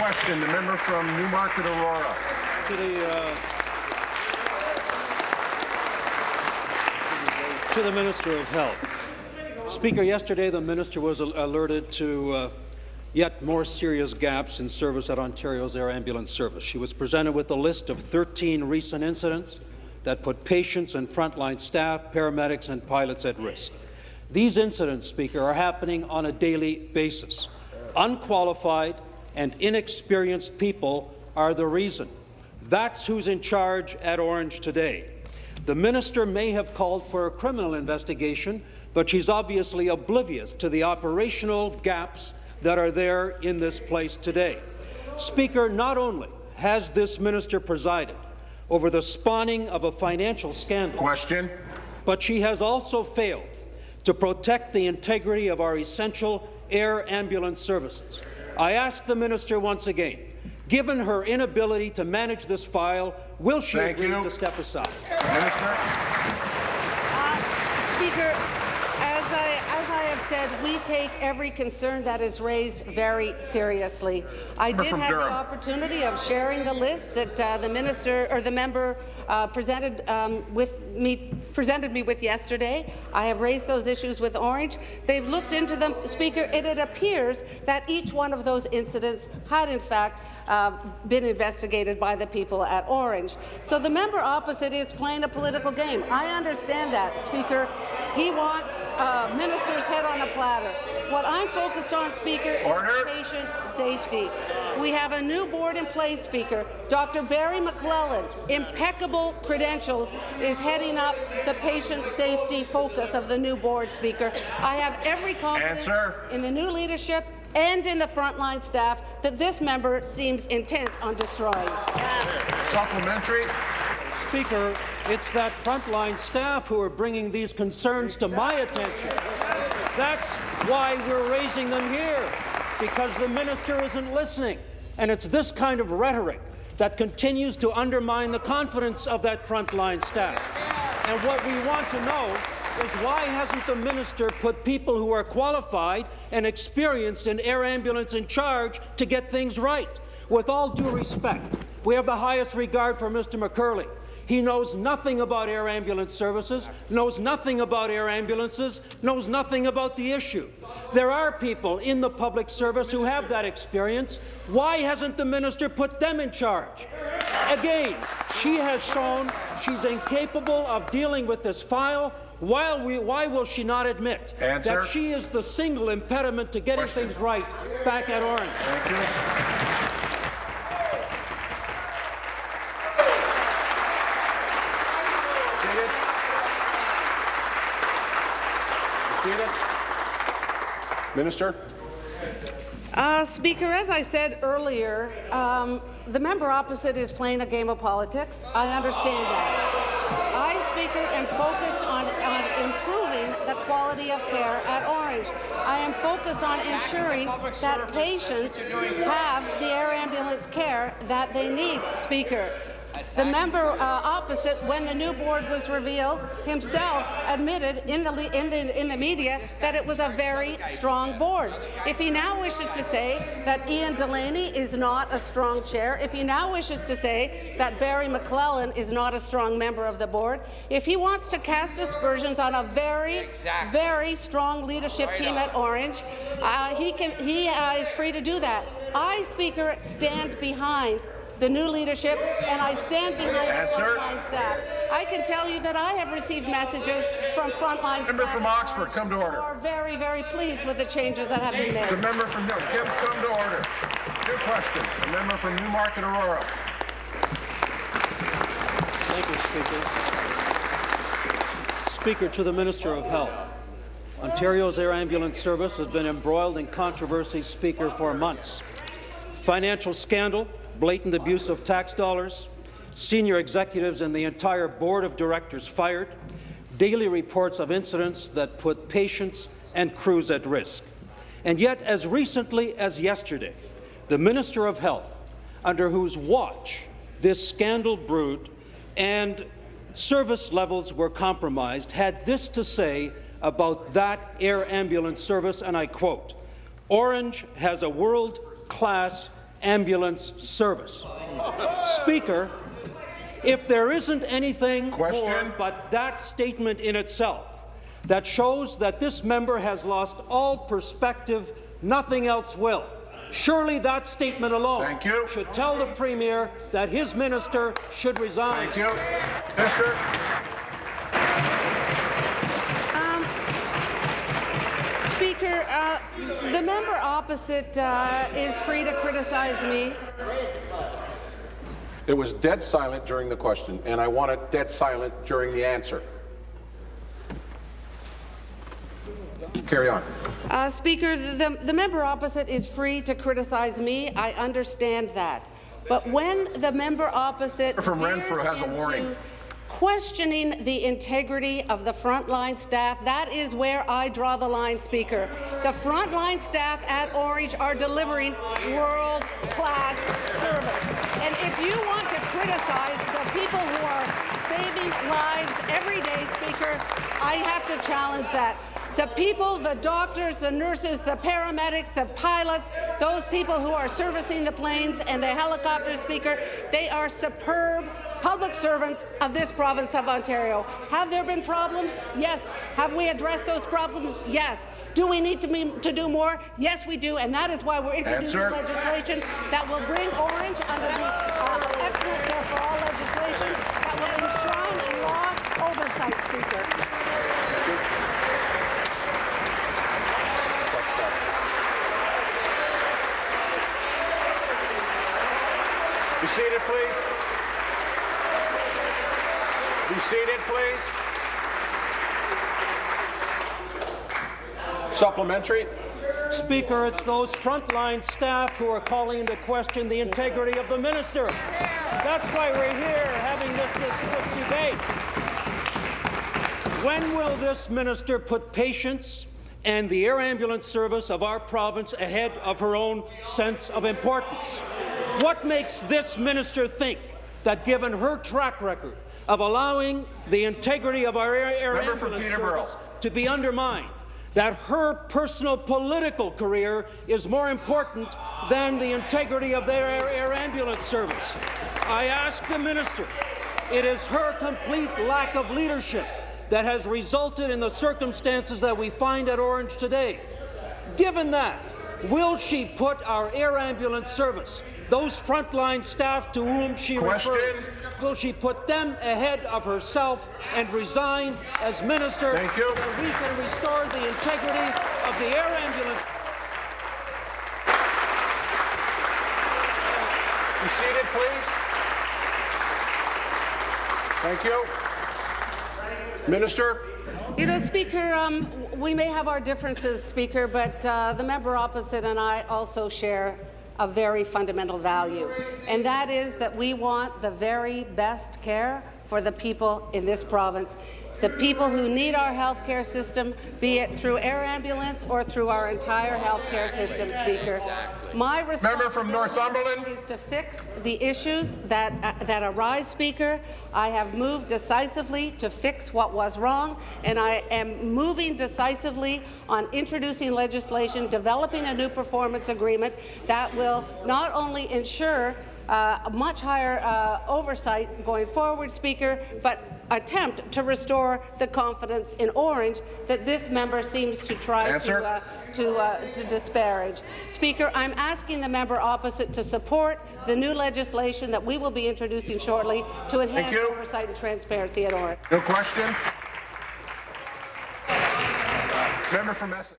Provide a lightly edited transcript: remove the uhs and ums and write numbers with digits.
question, the member from Newmarket Aurora. To the Minister of Health. Speaker, yesterday the minister was alerted to yet more serious gaps in service at Ontario's air ambulance service. She was presented with a list of 13 recent incidents that put patients and frontline staff, paramedics and pilots at risk. These incidents, Speaker, are happening on a daily basis. Unqualified and inexperienced people are the reason. That's who's in charge at Ornge today. The minister may have called for a criminal investigation, but she's obviously oblivious to the operational gaps that are there in this place today. Speaker, not only has this minister presided over the spawning of a financial scandal, but she has also failed to protect the integrity of our essential air ambulance services. I ask the minister once again, given her inability to manage this file, will she agree to step aside? Minister. Speaker, as I have said, we take every concern that is raised very seriously. I did have the opportunity of sharing the list that the minister or the member presented me with yesterday. I have raised those issues with Ornge. They've looked into them, Speaker, and it appears that each one of those incidents had, in fact, been investigated by the people at Ornge. So the member opposite is playing a political game. I understand that, Speaker. He wants minister's head on a platter. What I'm focused on, Speaker, is patient safety. We have a new board in place, Speaker. Dr. Barry McLellan, impeccable credentials, is heading up the patient safety focus of the new board, Speaker. I have every confidence in the new leadership and in the frontline staff that this member seems intent on destroying. Supplementary. Speaker, it's that frontline staff who are bringing these concerns to my attention. That's why we're raising them here, because the minister isn't listening. And it's this kind of rhetoric that continues to undermine the confidence of that frontline staff. And what we want to know is why hasn't the minister put people who are qualified and experienced in air ambulance in charge to get things right? With all due respect, we have the highest regard for Mr. McKerlie. He knows nothing about air ambulance services, knows nothing about air ambulances, knows nothing about the issue. There are people in the public service who have that experience. Why hasn't the minister put them in charge? Again, she has shown she's incapable of dealing with this file. Why will she not admit that she is the single impediment to getting things right back at Ornge? Thank you. Minister. Speaker, as I said earlier, the member opposite is playing a game of politics. I understand that. I, Speaker, am focused on improving the quality of care at Ornge. I am focused on ensuring that patients have the air ambulance care that they need, Speaker. The member opposite, when the new board was revealed, himself admitted in the media that it was a very strong board. If he now wishes to say that Ian Delaney is not a strong chair, if he now wishes to say that Barry McLellan is not a strong member of the board, if he wants to cast aspersions on a very, very strong leadership team at Ornge, he is free to do that. I, Speaker, stand behind the new leadership, and I stand behind the frontline staff. I can tell you that I have received messages from frontline member staff from Oxford, come to order. who are very, very pleased with the changes that have been made. The member from come to order. Good question. The member from Newmarket Aurora. Thank you, Speaker. Speaker, to the Minister of Health. Ontario's air ambulance service has been embroiled in controversy, Speaker, for months. Financial scandal, blatant abuse of tax dollars, senior executives and the entire board of directors fired, daily reports of incidents that put patients and crews at risk. And yet, as recently as yesterday, the Minister of Health, under whose watch this scandal brewed and service levels were compromised, had this to say about that air ambulance service, and I quote, "Ornge has a world-class ambulance service. Speaker, if there isn't anything more but that statement in itself that shows that this member has lost all perspective, nothing else will. Surely that statement alone should tell the Premier that his minister should resign. Thank you. Minister. Speaker, the member opposite is free to criticize me. It was dead silent during the question, and I want it dead silent during the answer. Carry on. Speaker, the member opposite is free to criticize me. I understand that. But when the member opposite from Renfrew has a warning. Questioning the integrity of the frontline staff, that is where I draw the line, Speaker. The frontline staff at Orange are delivering world-class service. And if you want to criticize the people who are saving lives every day, Speaker, I have to challenge that. The people, the doctors, the nurses, the paramedics, the pilots, those people who are servicing the planes and the helicopters, Speaker, they are superb public servants of this province of Ontario. Have there been problems? Yes. Have we addressed those problems? Yes. Do we need to do more? Yes, we do, and that is why we're introducing legislation that will bring Orange under the Excellent Care for All legislation that will enshrine in law oversight, Speaker. Be seated, please. Be seated, please. Supplementary. Speaker, it's those frontline staff who are calling into question the integrity of the minister. That's why we're here having this debate. When will this minister put patients and the air ambulance service of our province ahead of her own sense of importance? What makes this minister think that, given her track record of allowing the integrity of our air ambulance service to be undermined, that her personal political career is more important than the integrity of their air ambulance service? I ask the minister, it is her complete lack of leadership that has resulted in the circumstances that we find at Orange today. Given that, will she put our air ambulance service, those frontline staff to whom she refers, will she put them ahead of herself and resign as minister so that we can restore the integrity of the air ambulance? Be seated, please. Thank you. Minister. You know, Speaker, we may have our differences, Speaker, but the member opposite and I also share a very fundamental value, and that is that we want the very best care for the people in this province, the people who need our health care system, be it through air ambulance or through our entire health care system, Speaker. My responsibility is to fix the issues that arise, Speaker. I have moved decisively to fix what was wrong, and I am moving decisively on introducing legislation, developing a new performance agreement that will not only ensure a much higher oversight going forward, Speaker, but attempt to restore the confidence in Orange that this member seems to try to disparage. Speaker, I'm asking the member opposite to support the new legislation that we will be introducing shortly to enhance oversight and transparency at Orange. No question. Member from Essex.